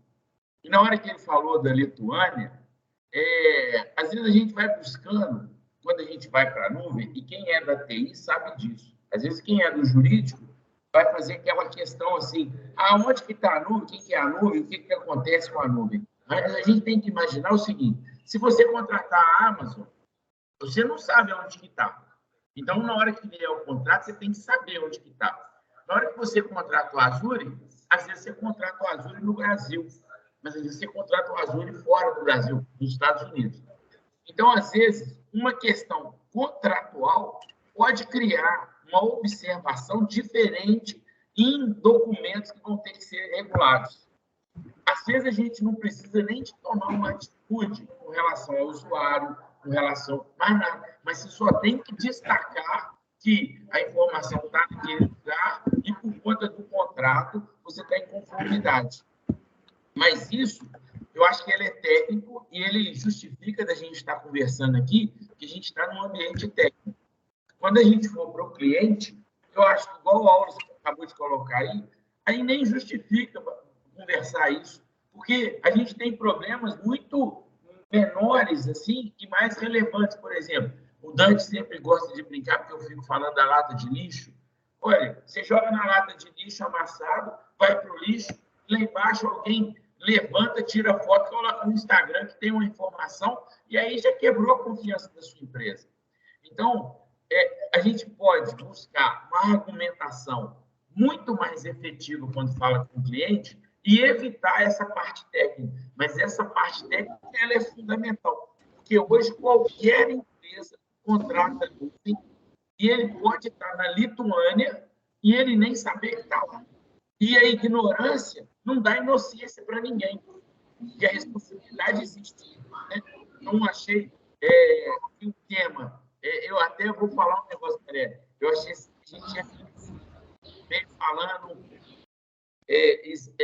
Speaker 3: E na hora que ele falou da Lituânia, às vezes a gente vai buscando, quando a gente vai para a nuvem, e quem é da TI sabe disso. Às vezes quem é do jurídico vai fazer aquela questão assim, onde que está a nuvem, o que é a nuvem, o que acontece com a nuvem. Mas a gente tem que imaginar o seguinte, se você contratar a Amazon, você não sabe onde que está. Então, na hora que vier o contrato, você tem que saber onde que está. Na hora que você contrata o Azure, às vezes você contrata o Azure no Brasil, mas às vezes você contrata o Azure fora do Brasil, nos Estados Unidos. Então, às vezes, uma questão contratual pode criar uma observação diferente em documentos que vão ter que ser regulados. Às vezes, a gente não precisa nem de tomar uma atitude com relação ao usuário, com relação a mais nada, mas você só tem que destacar que a informação está naquele lugar e, por conta do contrato, você está em conformidade. Mas isso, eu acho que ele é técnico e ele justifica da gente estar conversando aqui, que a gente está num ambiente técnico. Quando a gente for para o cliente, eu acho que, igual o Aulas acabou de colocar aí nem justifica conversar isso, porque a gente tem problemas muito menores assim e mais relevantes. Por exemplo, o Dante sempre gosta de brincar, porque eu fico falando da lata de lixo. Olha, você joga na lata de lixo amassado, vai para o lixo, lá embaixo alguém levanta, tira foto, coloca no Instagram que tem uma informação, e aí já quebrou a confiança da sua empresa. Então, a gente pode buscar uma argumentação muito mais efetiva quando fala com o cliente e evitar essa parte técnica. Mas essa parte técnica ela é fundamental, porque hoje qualquer empresa contrata nuvem e ele pode estar na Lituânia e ele nem saber que está lá. E a ignorância não dá inocência para ninguém, porque a responsabilidade existe. Né? Não achei que o tema... eu até vou falar um negócio, Maria. Eu achei que a gente vem falando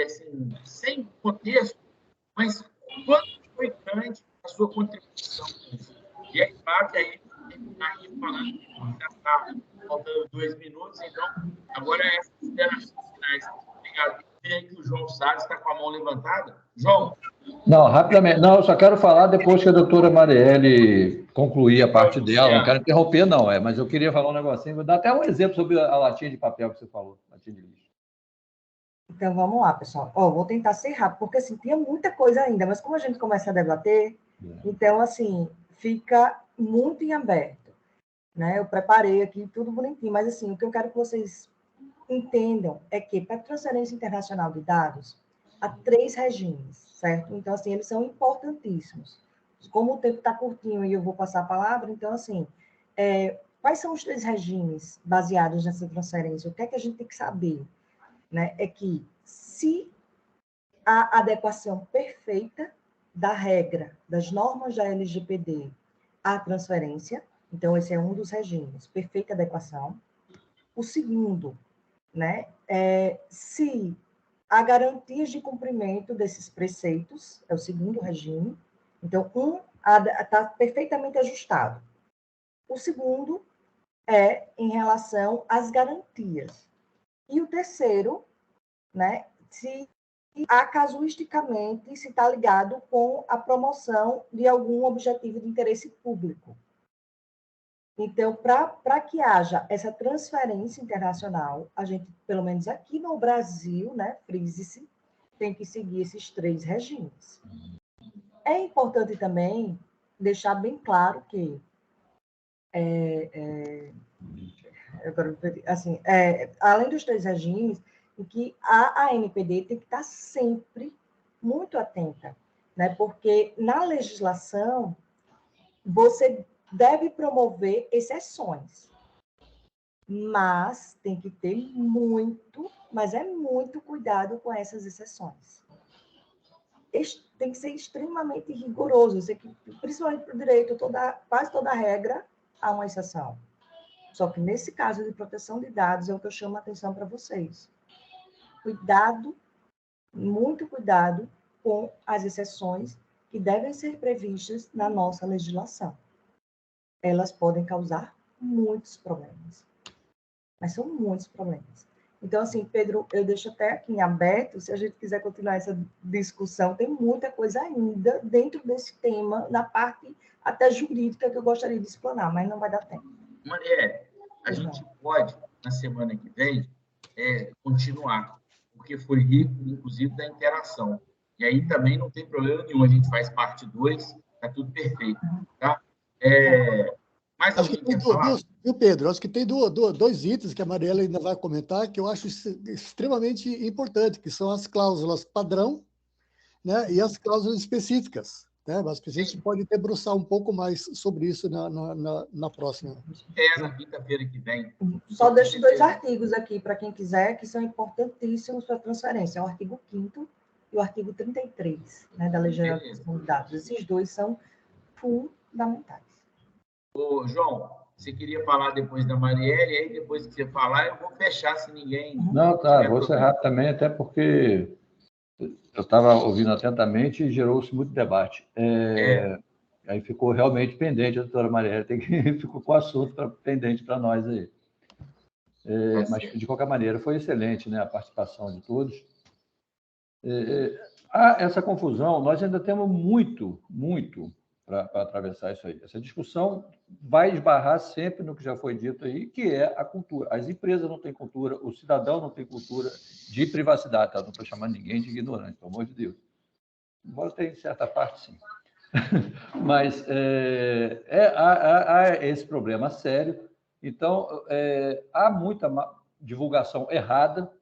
Speaker 3: assim, sem contexto, mas quanto foi grande a sua contribuição com isso? E é claro que aí está aqui falando, já está faltando 2 minutos, então agora é essas considerações finais. Obrigado. E aí que o João Salles está com a mão levantada. João?
Speaker 5: Não, rapidamente. Não, eu só quero falar depois que a doutora Marielle concluir a parte dela. Não quero interromper, não, mas eu queria falar um negocinho. Vou dar até um exemplo sobre a latinha de papel que você falou, latinha de lixo.
Speaker 7: Então, vamos lá, pessoal. Vou tentar ser rápido, porque, assim, tinha muita coisa ainda, mas como a gente começa a debater, então, assim, fica muito em aberto, né? Eu preparei aqui tudo bonitinho, mas, assim, o que eu quero que vocês entendam é que, para transferência internacional de dados, há 3 regimes, certo? Então, assim, eles são importantíssimos. Como o tempo está curtinho e eu vou passar a palavra, então, assim, quais são os 3 regimes baseados nessa transferência? O que é que a gente tem que saber? Né? É que, se a adequação perfeita da regra, das normas da LGPD à transferência, então, esse é um dos regimes, perfeita adequação. O segundo, né, se há garantias de cumprimento desses preceitos, é o segundo regime. Então, está perfeitamente ajustado. O segundo é em relação às garantias. E o terceiro, né, se casuisticamente se está ligado com a promoção de algum objetivo de interesse público. Então, para que haja essa transferência internacional, a gente, pelo menos aqui no Brasil, né, frise-se, tem que seguir esses 3 regimes. É importante também deixar bem claro que assim, além dos 3 regimes, em que a ANPD tem que estar sempre muito atenta, né? Porque na legislação você deve promover exceções, mas tem que ter muito, mas é muito cuidado com essas exceções. Tem que ser extremamente rigoroso. Eu sei que, principalmente para o direito, quase toda regra há uma exceção. Só que nesse caso de proteção de dados é o que eu chamo a atenção para vocês. Cuidado, muito cuidado com as exceções que devem ser previstas na nossa legislação. Elas podem causar muitos problemas. Mas são muitos problemas. Então, assim, Pedro, eu deixo até aqui em aberto, se a gente quiser continuar essa discussão, tem muita coisa ainda dentro desse tema, na parte até jurídica, que eu gostaria de explanar, mas não vai dar tempo.
Speaker 3: Marielle, a gente pode, na semana que vem, continuar, porque foi rico, inclusive, da interação. E aí também não tem problema nenhum, a gente faz parte 2, está tudo perfeito. Tá? Mais alguém quer falar?
Speaker 2: Viu, Pedro? Acho que tem 2 itens que a Mariela ainda vai comentar, que eu acho extremamente importante, que são as cláusulas padrão, né, e as cláusulas específicas. Né? Mas a gente pode debruçar um pouco mais sobre isso na próxima.
Speaker 3: Na quinta-feira que vem.
Speaker 7: Só deixo 2 artigos aqui, para quem quiser, que são importantíssimos para a transferência. O artigo 5º e o artigo 33, né, da Lei Geral de Proteção de Dados. Esses 2 são fundamentais.
Speaker 3: Ô, João, você queria falar depois da Marielle, aí depois que você falar, eu vou fechar se ninguém...
Speaker 5: Não, tá, vou encerrar também, até porque eu estava ouvindo atentamente e gerou-se muito debate. Aí ficou realmente pendente, a doutora Marielle ficou com o assunto pendente para nós aí. Mas, de qualquer maneira, foi excelente, né, a participação de todos. Há essa confusão, nós ainda temos muito para atravessar isso aí. Essa discussão vai esbarrar sempre no que já foi dito aí, que é a cultura. As empresas não têm cultura, o cidadão não tem cultura de privacidade. Tá? Não estou chamando ninguém de ignorante, pelo amor de Deus. Embora tenha certa parte, sim. Mas há esse problema sério. Então, há muita divulgação errada,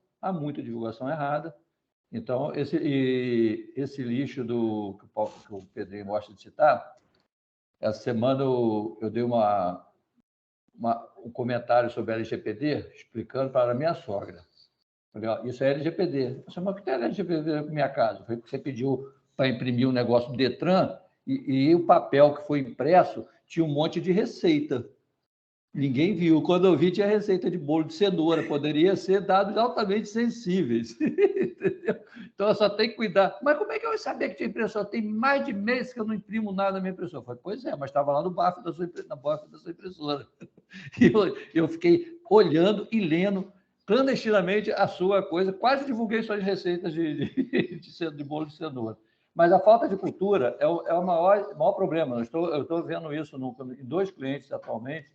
Speaker 5: Então, esse lixo que o Pedrinho gosta de citar, essa semana eu dei um comentário sobre a LGPD, explicando para a minha sogra. Falei, ó, isso é LGPD. Eu falei, mas o que é LGPD na minha casa? Foi porque você pediu para imprimir um negócio do Detran e o papel que foi impresso tinha um monte de receita. Ninguém viu. Quando eu vi, tinha receita de bolo de cenoura. Poderia ser dados altamente sensíveis. Entendeu? Então, eu só tenho que cuidar. Mas como é que eu ia saber que tinha impressora? Tem mais de mês que eu não imprimo nada na minha impressora. Eu falei, pois é, mas estava lá no bafo da sua impressora. E eu fiquei olhando e lendo clandestinamente a sua coisa. Quase divulguei suas receitas de bolo de cenoura. Mas a falta de cultura é o maior problema. Eu estou vendo isso em 2 clientes atualmente.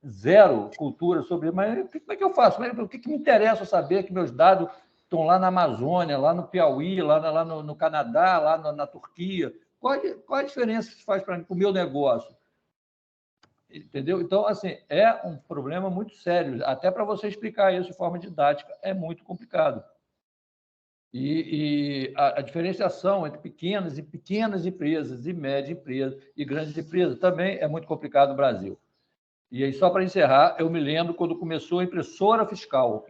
Speaker 5: Zero cultura sobre... Mas como é que eu faço? O que me interessa saber que meus dados estão lá na Amazônia, lá no Piauí, lá no Canadá, lá na Turquia? Qual a diferença que isso faz para o meu negócio? Entendeu? Então, assim, é um problema muito sério. Até para você explicar isso de forma didática, é muito complicado. E a diferenciação entre pequenas empresas e médias empresas e grandes empresas também é muito complicado no Brasil. E aí, só para encerrar, eu me lembro quando começou a impressorinha fiscal.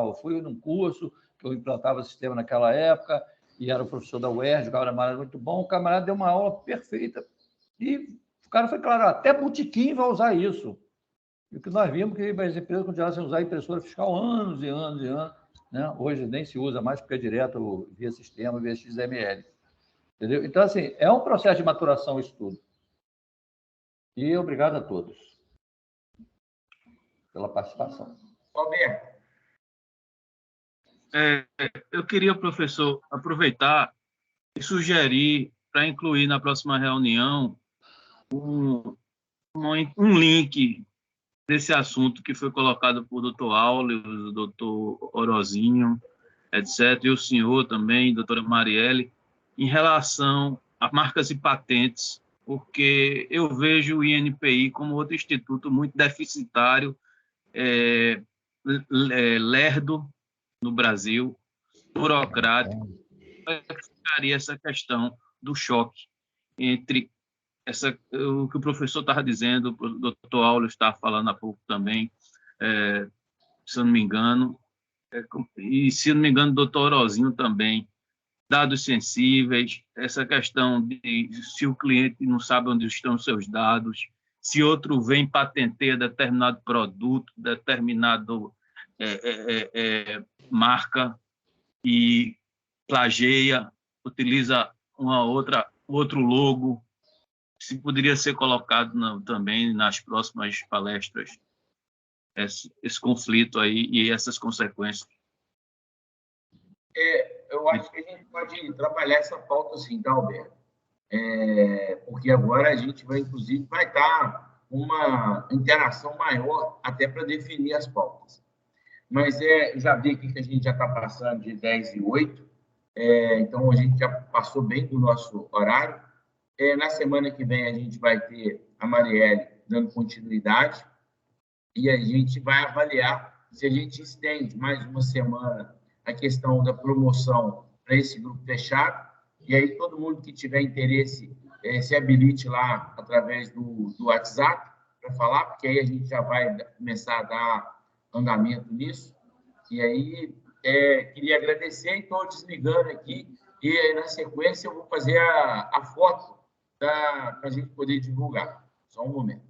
Speaker 5: Eu fui num curso que eu implantava o sistema naquela época e era o professor da UERJ, o camarada muito bom. O camarada deu uma aula perfeita e o cara foi claro, até botequim vai usar isso. E o que nós vimos que as empresas continuaram sem usar impressora fiscal anos e anos e anos. Né? Hoje nem se usa mais porque é direto via sistema, via XML. Entendeu? Então, assim, é um processo de maturação isso tudo. E obrigado a todos pela participação.
Speaker 3: Roberto,
Speaker 4: Eu queria, professor, aproveitar e sugerir para incluir na próxima reunião um link desse assunto que foi colocado por doutor Áureo, o doutor Orozinho, etc., e o senhor também, doutora Marielle, em relação a marcas e patentes, porque eu vejo o INPI como outro instituto muito deficitário, lerdo no Brasil, burocrático. Ficaria essa questão do choque entre o que o professor estava dizendo, o doutor Áureo estava falando há pouco também, se eu não me engano, e se não me engano, o doutor Orozinho também, dados sensíveis, essa questão de se o cliente não sabe onde estão os seus dados, se outro vem patenteia determinado produto, determinado marca e plageia, utiliza outro logo, se poderia ser colocado também nas próximas palestras esse conflito aí e essas consequências.
Speaker 3: Eu acho que a gente pode trabalhar essa pauta assim, tá, Alberto? Porque agora a gente vai, inclusive, vai estar uma interação maior até para definir as pautas. Mas já vi aqui que a gente já está passando de 10h08, então a gente já passou bem do nosso horário. Na semana que vem a gente vai ter a Marielle dando continuidade e a gente vai avaliar se a gente estende mais uma semana a questão da promoção para esse grupo fechado, e aí todo mundo que tiver interesse se habilite lá através do WhatsApp para falar, porque aí a gente já vai começar a dar andamento nisso. E aí queria agradecer e estou desligando aqui, e aí, na sequência eu vou fazer a foto para a gente poder divulgar. Só um momento.